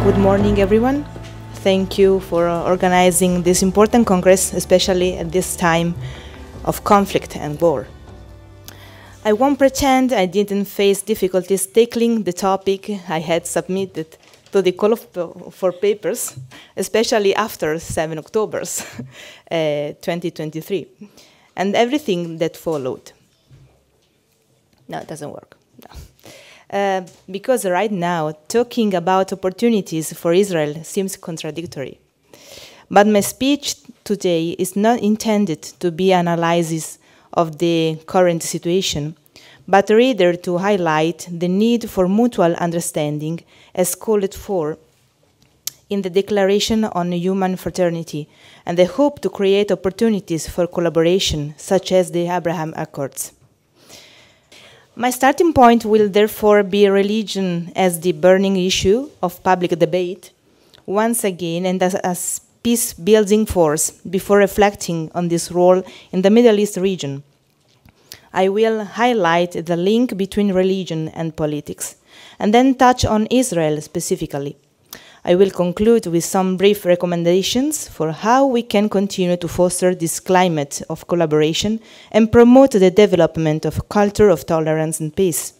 Good morning, everyone. Thank you for organizing this important congress, especially at this time of conflict and war. I won't pretend I didn't face difficulties tackling the topic I had submitted to the call for papers, especially after 7 October 2023, and everything that followed. No, it doesn't work. No. Because right now, talking about opportunities for Israel seems contradictory. But my speech today is not intended to be an analysis of the current situation, but rather to highlight the need for mutual understanding as called for in the Declaration on Human Fraternity, and the hope to create opportunities for collaboration, such as the Abraham Accords. My starting point will therefore be religion as the burning issue of public debate, once again, and as a peace-building force before reflecting on this role in the Middle East region. I will highlight the link between religion and politics, and then touch on Israel specifically. I will conclude with some brief recommendations for how we can continue to foster this climate of collaboration and promote the development of a culture of tolerance and peace.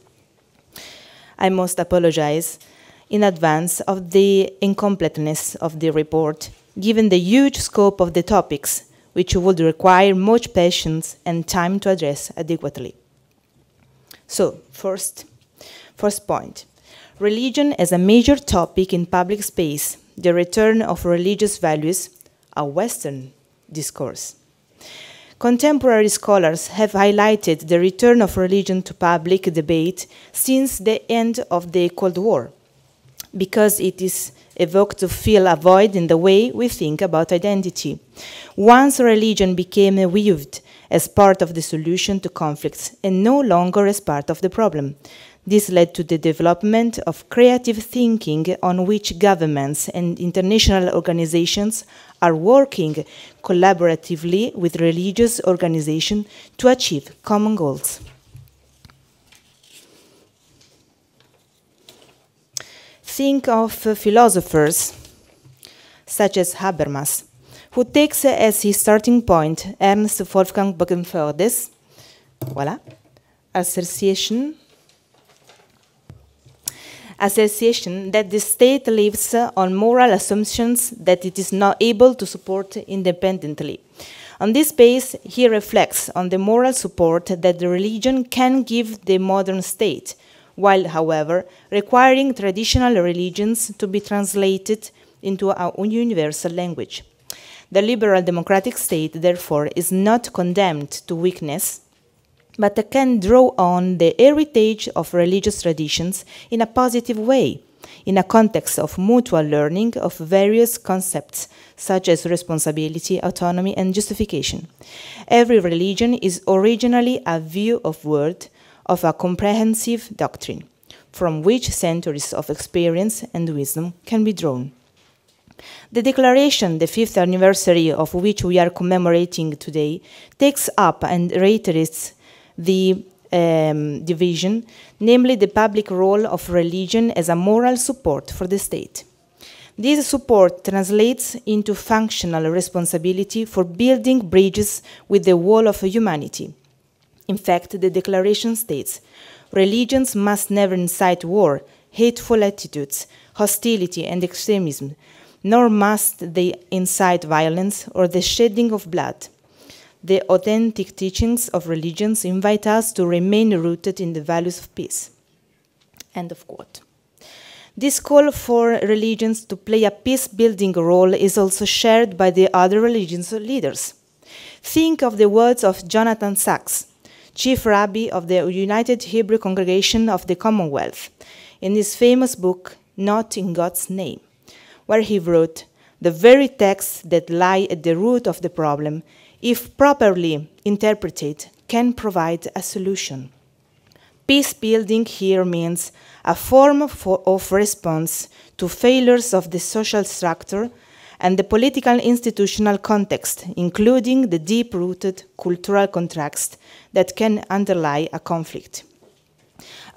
I must apologize in advance of the incompleteness of the report, given the huge scope of the topics, which would require much patience and time to address adequately. So, first point. Religion as a major topic in public space, the return of religious values, a Western discourse. Contemporary scholars have highlighted the return of religion to public debate since the end of the Cold War, because it is evoked to fill a void in the way we think about identity. Once religion became viewed as part of the solution to conflicts and no longer as part of the problem. This led to the development of creative thinking on which governments and international organizations are working collaboratively with religious organizations to achieve common goals. Think of philosophers such as Habermas, who takes as his starting point Ernst Wolfgang Bogenförde's association that the state lives on moral assumptions that it is not able to support independently. On this base, he reflects on the moral support that the religion can give the modern state, while, however, requiring traditional religions to be translated into a universal language. The liberal democratic state, therefore, is not condemned to weakness, but can draw on the heritage of religious traditions in a positive way, in a context of mutual learning of various concepts, such as responsibility, autonomy, and justification. Every religion is originally a view of world, of a comprehensive doctrine, from which centuries of experience and wisdom can be drawn. The Declaration, the 5th anniversary of which we are commemorating today, takes up and reiterates the division, namely the public role of religion as a moral support for the state. This support translates into functional responsibility for building bridges with the whole of humanity. In fact, the Declaration states, religions must never incite war, hateful attitudes, hostility, and extremism, nor must they incite violence or the shedding of blood. The authentic teachings of religions invite us to remain rooted in the values of peace. End of quote. This call for religions to play a peace-building role is also shared by the other religious leaders. Think of the words of Jonathan Sacks, chief rabbi of the United Hebrew Congregation of the Commonwealth, in his famous book, Not in God's Name, where he wrote, "The very texts that lie at the root of the problem, if properly interpreted, can provide a solution." Peace building here means a form of response to failures of the social structure and the political institutional context, including the deep-rooted cultural context that can underlie a conflict.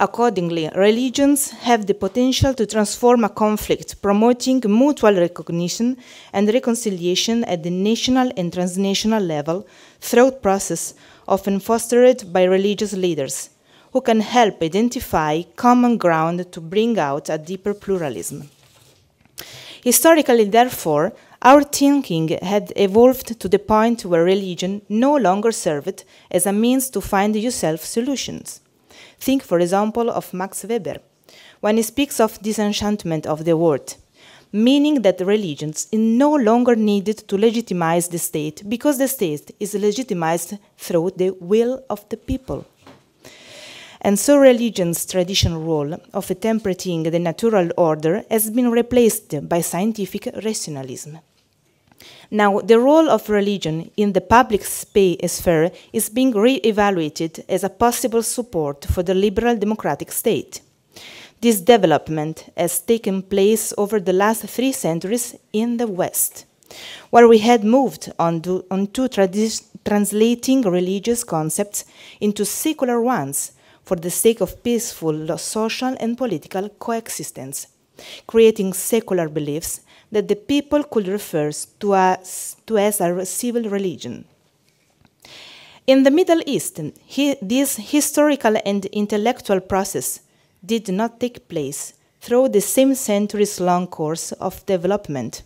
Accordingly, religions have the potential to transform a conflict, promoting mutual recognition and reconciliation at the national and transnational level through a process often fostered by religious leaders, who can help identify common ground to bring out a deeper pluralism. Historically, therefore, our thinking had evolved to the point where religion no longer served as a means to find yourself solutions. Think, for example, of Max Weber, when he speaks of disenchantment of the world, meaning that religions is no longer needed to legitimize the state because the state is legitimized through the will of the people. And so religion's traditional role of interpreting the natural order has been replaced by scientific rationalism. Now, the role of religion in the public sphere is being re-evaluated as a possible support for the liberal democratic state. This development has taken place over the last 3 centuries in the West, where we had moved on to translating religious concepts into secular ones for the sake of peaceful social and political coexistence, creating secular beliefs that the people could refer to as a civil religion. In the Middle East, this historical and intellectual process did not take place through the same centuries-long course of development.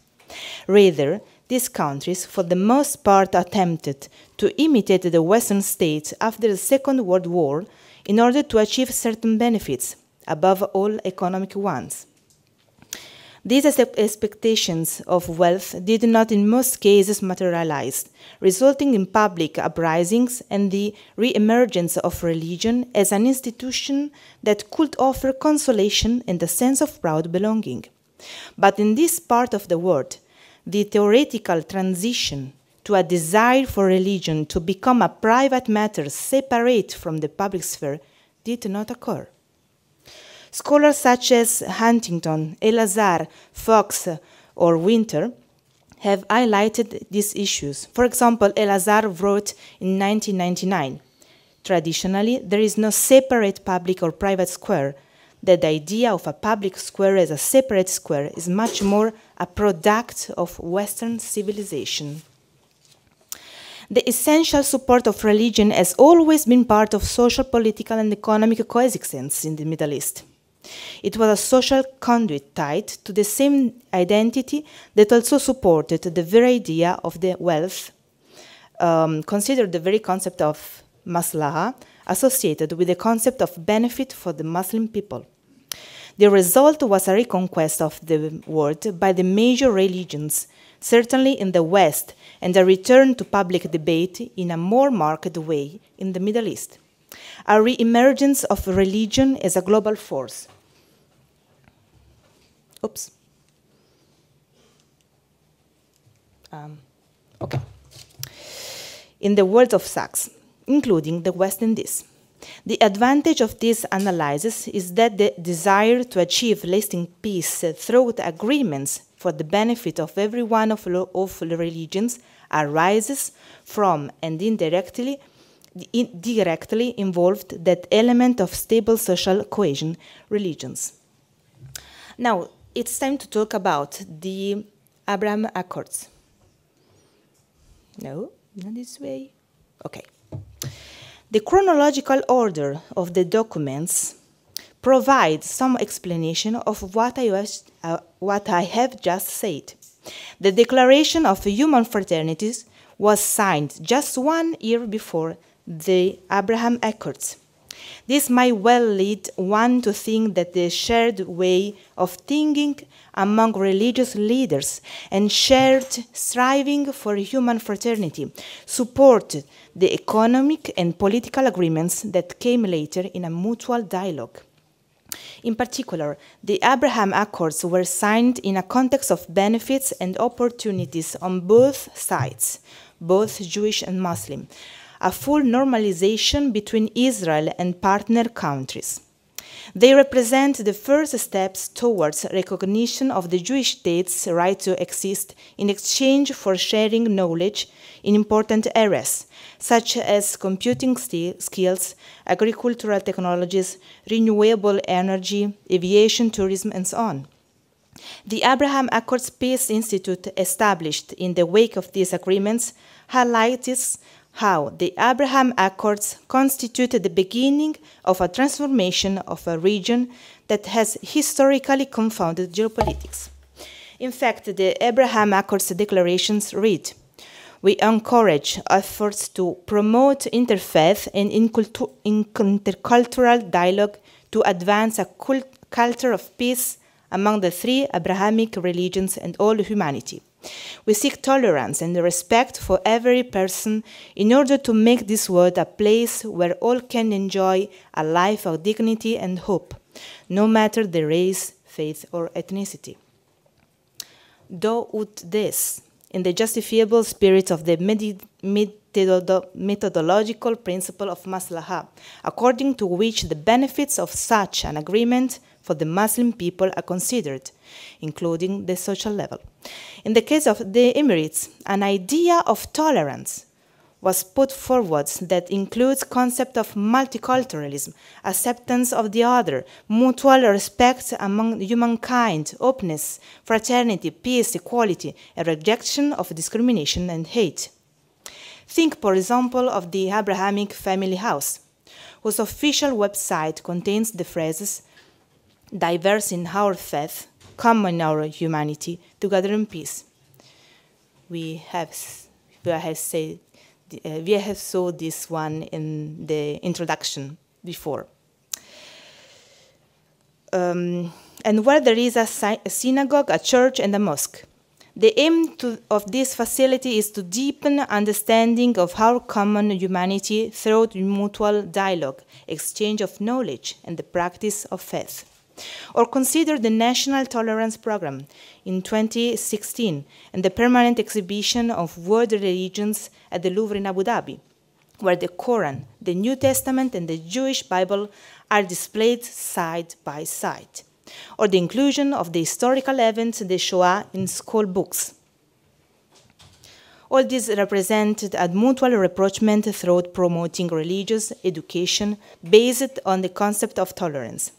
Rather, these countries, for the most part, attempted to imitate the Western states after the Second World War in order to achieve certain benefits, above all economic ones. These expectations of wealth did not in most cases materialize, resulting in public uprisings and the re-emergence of religion as an institution that could offer consolation and a sense of proud belonging. But in this part of the world, the theoretical transition to a desire for religion to become a private matter separate from the public sphere did not occur. Scholars such as Huntington, Elazar, Fox, or Winter have highlighted these issues. For example, Elazar wrote in 1999, "Traditionally, there is no separate public or private square. That the idea of a public square as a separate square is much more a product of Western civilization." The essential support of religion has always been part of social, political, and economic coexistence in the Middle East. It was a social conduit tied to the same identity that also supported the very idea of the wealth, considered the very concept of maslaha, associated with the concept of benefit for the Muslim people. The result was a reconquest of the world by the major religions, certainly in the West, and a return to public debate in a more marked way in the Middle East. A re-emergence of religion as a global force. Oops. Okay. In the words of Sachs, including the West Indies. The advantage of this analysis is that the desire to achieve lasting peace through agreements for the benefit of every one of religions arises from and indirectly involved that element of stable social cohesion, religions. Now, it's time to talk about the Abraham Accords. No, not this way. Okay. The chronological order of the documents provides some explanation of what I have just said. The Declaration of Human Fraternities was signed just 1 year before the Abraham Accords. This might well lead one to think that the shared way of thinking among religious leaders and shared striving for human fraternity supported the economic and political agreements that came later in a mutual dialogue. In particular, the Abraham Accords were signed in a context of benefits and opportunities on both sides, both Jewish and Muslim, a full normalization between Israel and partner countries. They represent the first steps towards recognition of the Jewish state's right to exist in exchange for sharing knowledge in important areas, such as computing skills, agricultural technologies, renewable energy, aviation, tourism, and so on. The Abraham Accords Peace Institute, established in the wake of these agreements, highlights how the Abraham Accords constituted the beginning of a transformation of a region that has historically confounded geopolitics. In fact, the Abraham Accords declarations read, "We encourage efforts to promote interfaith and intercultural dialogue to advance a culture of peace among the three Abrahamic religions and all humanity. We seek tolerance and respect for every person in order to make this world a place where all can enjoy a life of dignity and hope, no matter the race, faith, or ethnicity." Do ut des, in the justifiable spirit of the methodological principle of maslahah, according to which the benefits of such an agreement for the Muslim people are considered, including the social level. In the case of the Emirates, an idea of tolerance was put forward that includes concept of multiculturalism, acceptance of the other, mutual respect among humankind, openness, fraternity, peace, equality, and rejection of discrimination and hate. Think, for example, of the Abrahamic family house, whose official website contains the phrases "diverse in our faith, common in our humanity, together in peace." We have saw this one in the introduction before. And where there is a synagogue, a church, and a mosque. The aim of this facility is to deepen understanding of our common humanity through mutual dialogue, exchange of knowledge, and the practice of faith. Or consider the National Tolerance Program in 2016 and the permanent exhibition of world religions at the Louvre in Abu Dhabi, where the Quran, the New Testament, and the Jewish Bible are displayed side by side. Or the inclusion of the historical event, the Shoah, in school books. All these represented a mutual rapprochement through promoting religious education based on the concept of tolerance.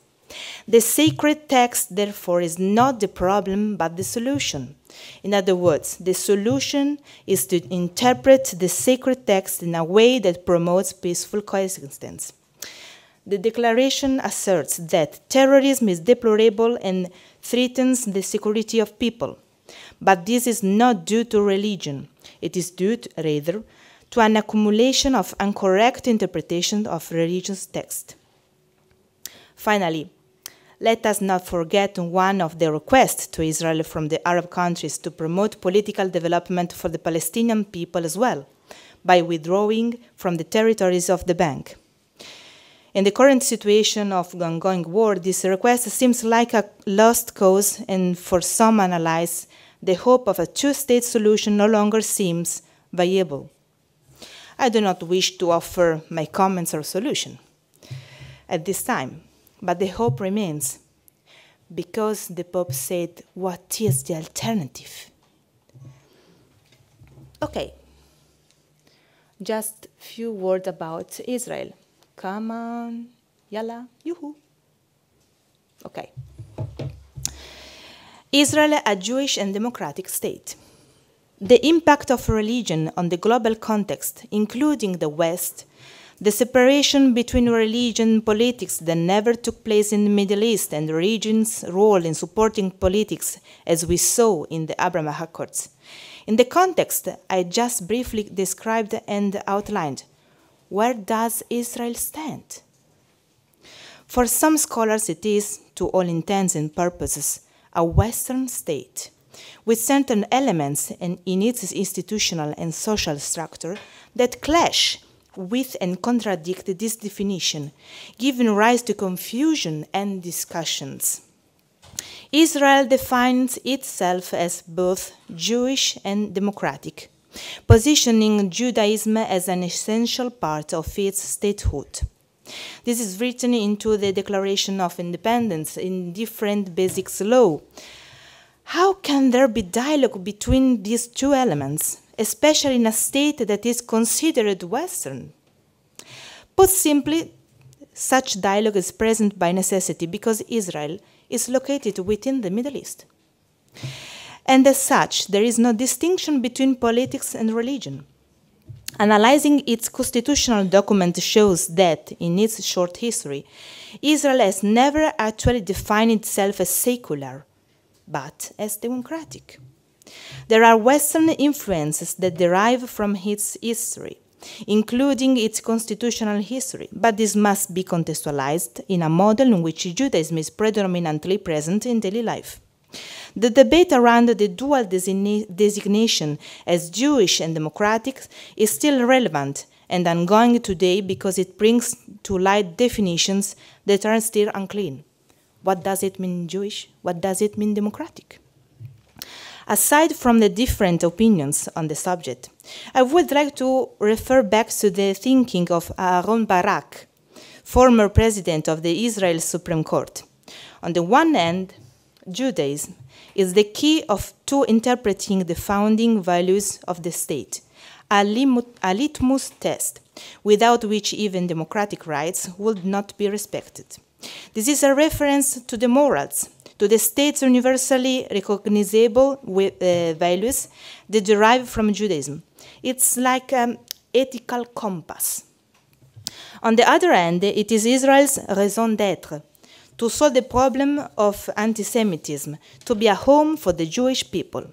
The sacred text, therefore, is not the problem, but the solution. In other words, the solution is to interpret the sacred text in a way that promotes peaceful coexistence. The declaration asserts that terrorism is deplorable and threatens the security of people. But this is not due to religion. It is due, rather, to an accumulation of incorrect interpretation of religious text. Finally, let us not forget one of the requests to Israel from the Arab countries to promote political development for the Palestinian people as well, by withdrawing from the territories of the bank. In the current situation of ongoing war, this request seems like a lost cause, and for some analysts, the hope of a two-state solution no longer seems viable. I do not wish to offer my comments or solution at this time, but the hope remains, because the Pope said, what is the alternative? Okay, just a few words about Israel. Come on, yalla, yoo-hoo. Okay. Israel, a Jewish and democratic state. The impact of religion on the global context, including the West, the separation between religion and politics that never took place in the Middle East, and the region's role in supporting politics, as we saw in the Abraham Accords. In the context I just briefly described and outlined, where does Israel stand? For some scholars, it is, to all intents and purposes, a Western state, with certain elements in its institutional and social structure that clash with and contradict this definition, giving rise to confusion and discussions. Israel defines itself as both Jewish and democratic, positioning Judaism as an essential part of its statehood. This is written into the Declaration of Independence in different basics law. How can there be dialogue between these two elements, especially in a state that is considered Western? Put simply, such dialogue is present by necessity because Israel is located within the Middle East. And as such, there is no distinction between politics and religion. Analyzing its constitutional document shows that, in its short history, Israel has never actually defined itself as secular, but as democratic. There are Western influences that derive from its history, including its constitutional history, but this must be contextualized in a model in which Judaism is predominantly present in daily life. The debate around the dual designation as Jewish and democratic is still relevant and ongoing today because it brings to light definitions that are still unclear. What does it mean Jewish? What does it mean democratic? Aside from the different opinions on the subject, I would like to refer back to the thinking of Aaron Barak, former president of the Israel Supreme Court. On the one hand, Judaism is the key to interpreting the founding values of the state, a litmus test, without which even democratic rights would not be respected. This is a reference to the morals, to the state's universally recognizable values that derive from Judaism. It's like an ethical compass. On the other hand, it is Israel's raison d'être, to solve the problem of anti-Semitism, to be a home for the Jewish people.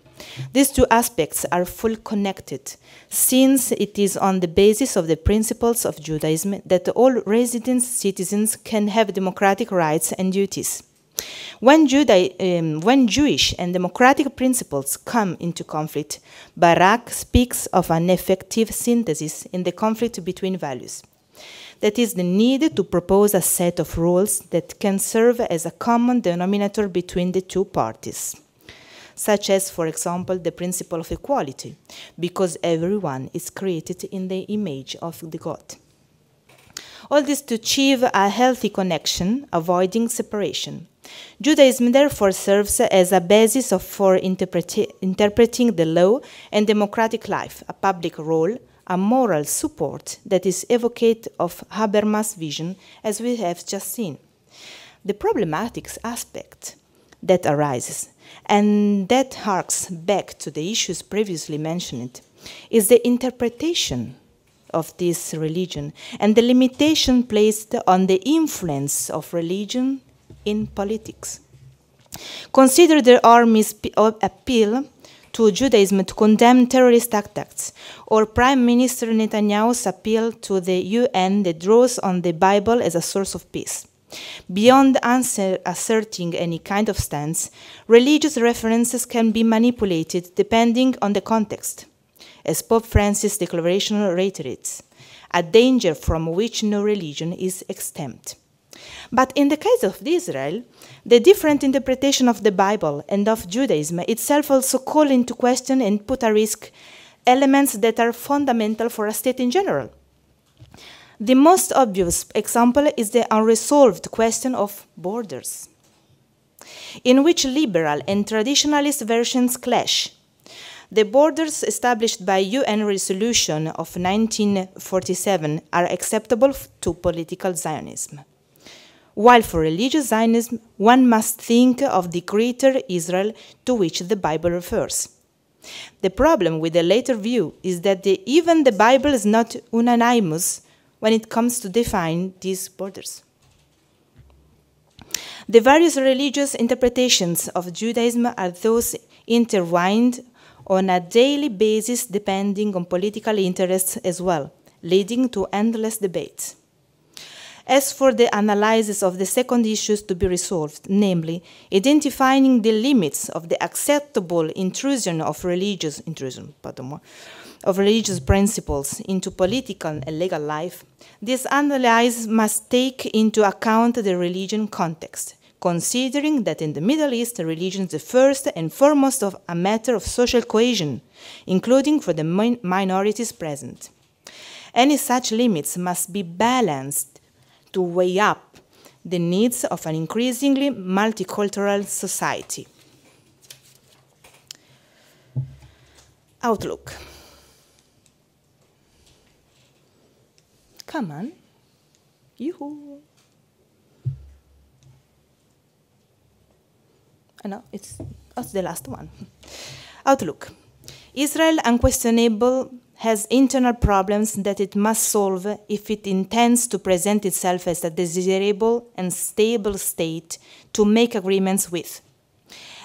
These two aspects are fully connected, since it is on the basis of the principles of Judaism that all resident citizens can have democratic rights and duties. When Jewish and democratic principles come into conflict, Barak speaks of an effective synthesis in the conflict between values. That is the need to propose a set of rules that can serve as a common denominator between the two parties, such as, for example, the principle of equality, because everyone is created in the image of the God. All this to achieve a healthy connection, avoiding separation. Judaism therefore serves as a basis for interpreting the law and democratic life, a public role, a moral support that is evocative of Habermas' vision, as we have just seen. The problematic aspect that arises, and that harks back to the issues previously mentioned, is the interpretation of this religion and the limitation placed on the influence of religion in politics. Consider the army's appeal to Judaism to condemn terrorist attacks, or Prime Minister Netanyahu's appeal to the UN that draws on the Bible as a source of peace. Beyond asserting any kind of stance, religious references can be manipulated depending on the context. As Pope Francis' declaration reiterates, a danger from which no religion is exempt. But in the case of Israel, the different interpretation of the Bible and of Judaism itself also call into question and put at risk elements that are fundamental for a state in general. The most obvious example is the unresolved question of borders, in which liberal and traditionalist versions clash. The borders established by UN resolution of 1947 are acceptable to political Zionism, while for religious Zionism, one must think of the greater Israel to which the Bible refers. The problem with the latter view is that even the Bible is not unanimous when it comes to define these borders. The various religious interpretations of Judaism are thus intertwined on a daily basis depending on political interests as well, leading to endless debates. As for the analysis of the second issues to be resolved, namely, identifying the limits of the acceptable intrusion of religious principles into political and legal life, this analysis must take into account the religion context, considering that in the Middle East, religion is the first and foremost of a matter of social cohesion, including for the minorities present. Any such limits must be balanced to weigh up the needs of an increasingly multicultural society. Outlook. Come on. Yoo-hoo. No, that's the last one. Outlook. Israel unquestionable has internal problems that it must solve if it intends to present itself as a desirable and stable state to make agreements with.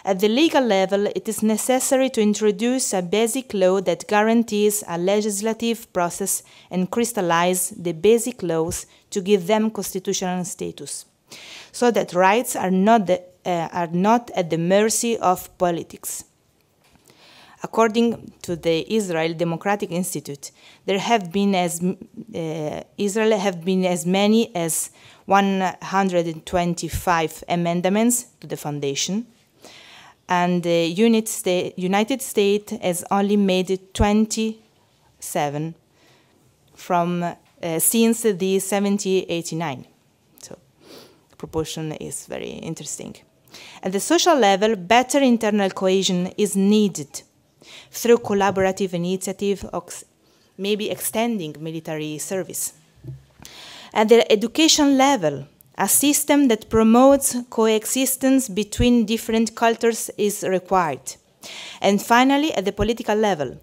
At the legal level, it is necessary to introduce a basic law that guarantees a legislative process and crystallize the basic laws to give them constitutional status, so that rights are not at the mercy of politics. According to the Israel Democratic Institute, Israel have been as many as 125 amendments to the foundation, and the United States has only made 27 from since the 1789. So the proportion is very interesting. At the social level, better internal cohesion is needed through collaborative initiative, or maybe extending military service. At the education level, a system that promotes coexistence between different cultures is required. And finally, at the political level,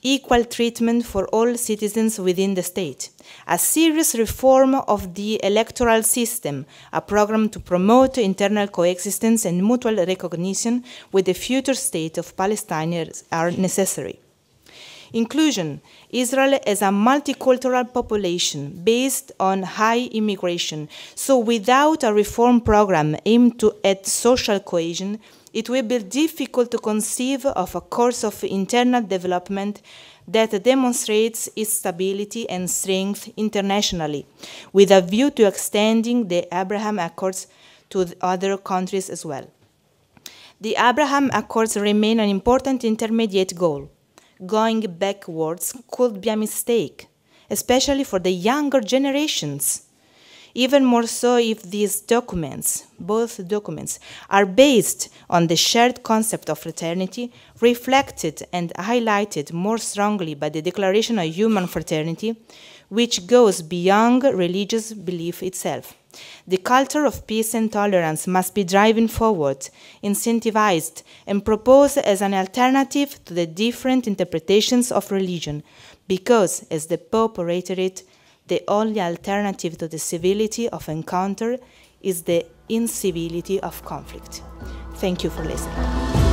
equal treatment for all citizens within the state, a serious reform of the electoral system, a program to promote internal coexistence and mutual recognition with the future state of Palestine are necessary. Inclusion. Israel is a multicultural population based on high immigration, so without a reform program aimed at social cohesion, it will be difficult to conceive of a course of internal development that demonstrates its stability and strength internationally, with a view to extending the Abraham Accords to other countries as well. The Abraham Accords remain an important intermediate goal. Going backwards could be a mistake, especially for the younger generations. Even more so if these documents, both documents, are based on the shared concept of fraternity, reflected and highlighted more strongly by the Declaration of Human Fraternity, which goes beyond religious belief itself. The culture of peace and tolerance must be driven forward, incentivized, and proposed as an alternative to the different interpretations of religion, because, as the Pope reiterated, the only alternative to the civility of encounter is the incivility of conflict. Thank you for listening.